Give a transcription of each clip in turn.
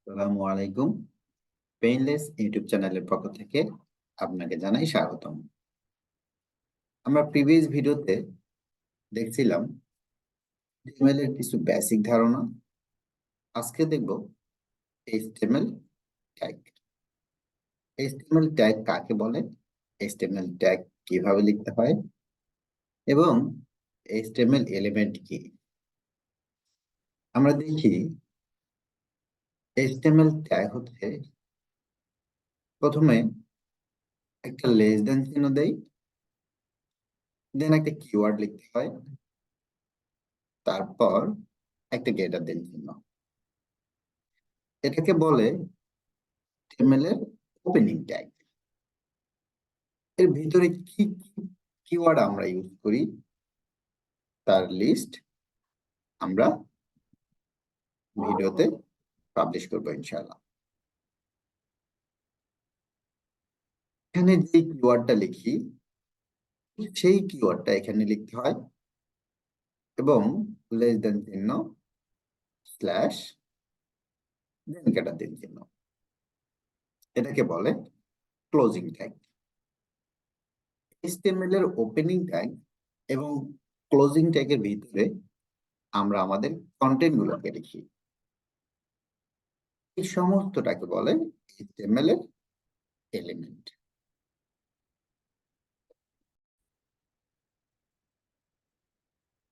আসসালামু আলাইকুম। Painless YouTube চ্যানেলের পক্ষ থেকে আপনাকে জানাই স্বাগতম। আমরা প্রিভিয়াস ভিডিওতে দেখছিলাম HTML এর কিছু বেসিক ধারণা। আজকে দেখব HTML ট্যাগ। HTML ট্যাগ কাকে বলে, HTML ট্যাগ কিভাবে লিখতে হয় এবং HTML এলিমেন্ট কি। আমরা দেখি HTML ট্যাগ হচ্ছে প্রথমে একটা লেস দেন চিহ্ন দেই, দেন একটা কিওয়ার্ড লিখতে হয়, তারপর একটা গ্রেটার দেন চিহ্ন। এটাকে বলে HTML এর ওপেনিং ট্যাগ। এর ভিতরে কি কিওয়ার্ড আমরা ইউজ করি তার লিস্ট আমরা ভিডিওতে পাবলিশ করবো ইনশাআল্লাহ। এখানে যে কিওয়ার্ডটা লিখি সেই কিওয়ার্ডটা এখানে লিখতে হয় এবং লেস দেন চিহ্ন স্ল্যাশ দেন গ্রেটার দেন চিহ্ন, এটাকে বলে ক্লোজিং ট্যাগ। HTML এর ওপেনিং ট্যাগ এবং ক্লোজিং ট্যাগের ভিতরে আমরা আমাদের কন্টেন্ট গুলোকে লিখি। এই সমস্তটাকে বলে HTML এর এলিমেন্ট।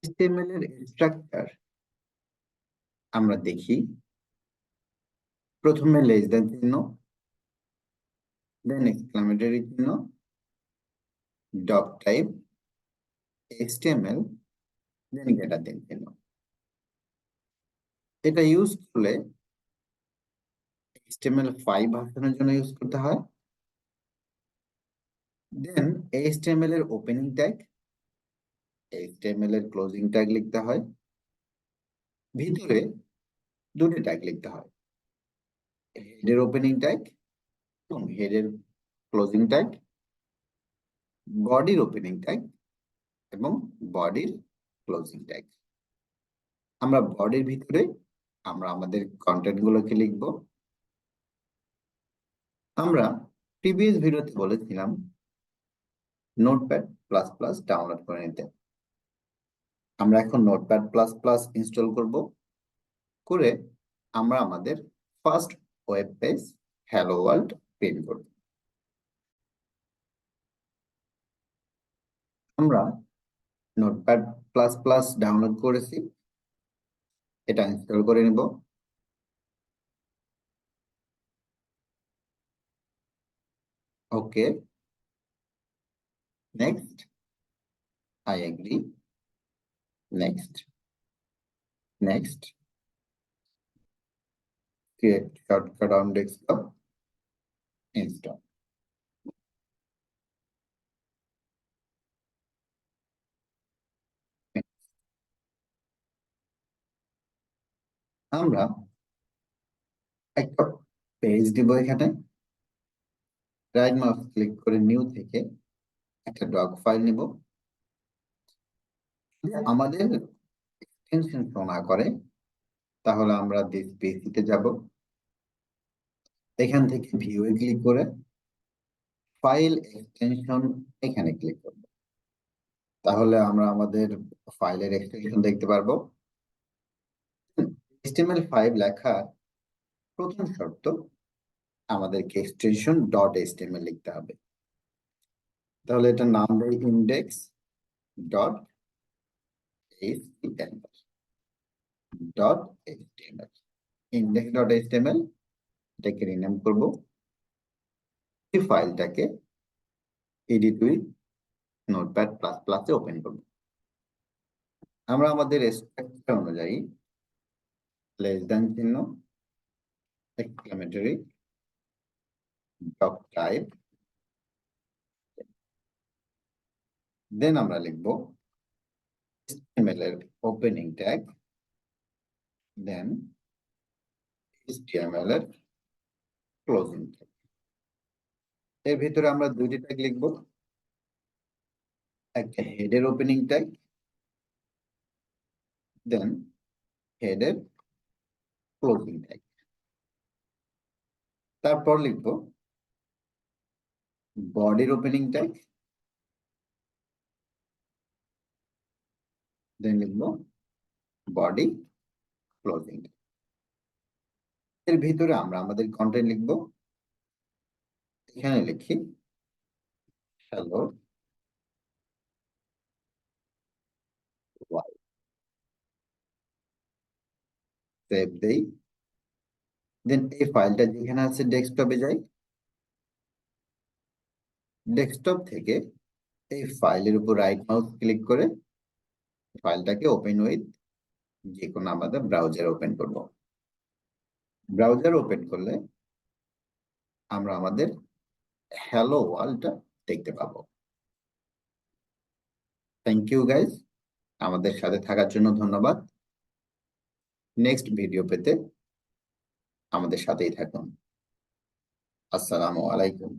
HTML এর স্ট্রাকচার আমরা দেখি, প্রথমে লেস দেন চিহ্ন, দেন এক্সক্লামেটরি চিহ্ন, ডট টাইপ, HTML, দেন গ্রেটার দেন চিহ্ন। এটা ইউজ করলে HTML5 ভার্সনের জন্য ইউজ করতে হয়। দেন HTML এর ওপেনিং ট্যাগ, HTML এর ক্লোজিং ট্যাগ লিখতে হয়। ভিতরে দুটি ট্যাগ লিখতে হয়, হেডের ওপেনিং ট্যাগ এবং হেডের ক্লোজিং ট্যাগ, বডির ওপেনিং ট্যাগ এবং বডির ক্লোজিং ট্যাগ। আমরা বডির ভিতরে আমরা আমাদের কন্টেন্ট গুলোকে লিখবো। আমরা প্রিভিয়াস ভিডিওতে বলেছিলাম নোটপ্যাড প্লাস প্লাস ডাউনলোড করে নিতে। আমরা এখন নোটপ্যাড প্লাস প্লাস ইনস্টল করব, করে আমরা আমাদের first web page hello world print করব। আমরা নোটপ্যাড প্লাস প্লাস ডাউনলোড করেছি, এটা ইনস্টল করে নিব। Okay, next, I agree, next, next, create shortcut on desktop, install. আমরা একটা পেজ দিব, এখানে রাইট মাউস ক্লিক করে নিউ থেকে একটা ডক ফাইল নিব। আমাদের এক্সটেনশন শো না করে তাহলে আমরা দিস পেজটিতে যাব, এখান থেকে ভিউ এ ক্লিক করে ফাইল এক্সটেনশন এখানে ক্লিক করব, তাহলে আমরা আমাদের ফাইলের এক্সটেনশন দেখতে পারবো। HTML5 লেখার প্রথম শর্ত আমাদেরকে এক্সটেনশন ডট HTML লিখতে হবে। তাহলে এটা নাম দেয় index dot HTML, dot HTML, index dot HTML, এটাকে রিনেম করব। এই ফাইলটাকে এডিট উইথ নোটপ্যাড প্লাস প্লাসে ওপেন করব। আমরা আমাদের স্ট্রাকচার অনুযায়ী লেস দেন চিহ্ন, এক্সক্লেমেটরি, ডট টাইপ, দেন আমরা লিখব HTML এর ওপেনিং ট্যাগ, দেন HTML এর ক্লোজিং ট্যাগ। এর ভিতরে আমরা দুইটি ট্যাগ লিখব, একটা হেডের ওপেনিং ট্যাগ, দেন হেডের ক্লোজিং ট্যাগ। তারপর লিখবো বডির ওপেনিং ট্যাগ, দেন লিখবো বডি ক্লোজিং। এর ভিতরে আমরা আমাদের কন্টেন্ট লিখবো। এখানে লিখি হ্যালো ওয়ার্ল্ড, সেভ দেই। দেন এই ফাইলটা যেখানে আছে ডেস্কটপে যাই, ডেস্কটপ থেকে এই ফাইলের উপর রাইট মাউস ক্লিক করে ফাইলটাকে ওপেন উইথ যে কোনো আমাদের ব্রাউজার ওপেন করব। ব্রাউজার ওপেন করলে আমরা আমাদের হ্যালো ওয়ার্ল্ডটা দেখতে পাবো। থ্যাংক ইউ গাইজ, আমাদের সাথে থাকার জন্য ধন্যবাদ। নেক্সট ভিডিও পেতে আমাদের সাথেই থাকুন। আসসালামু আলাইকুম।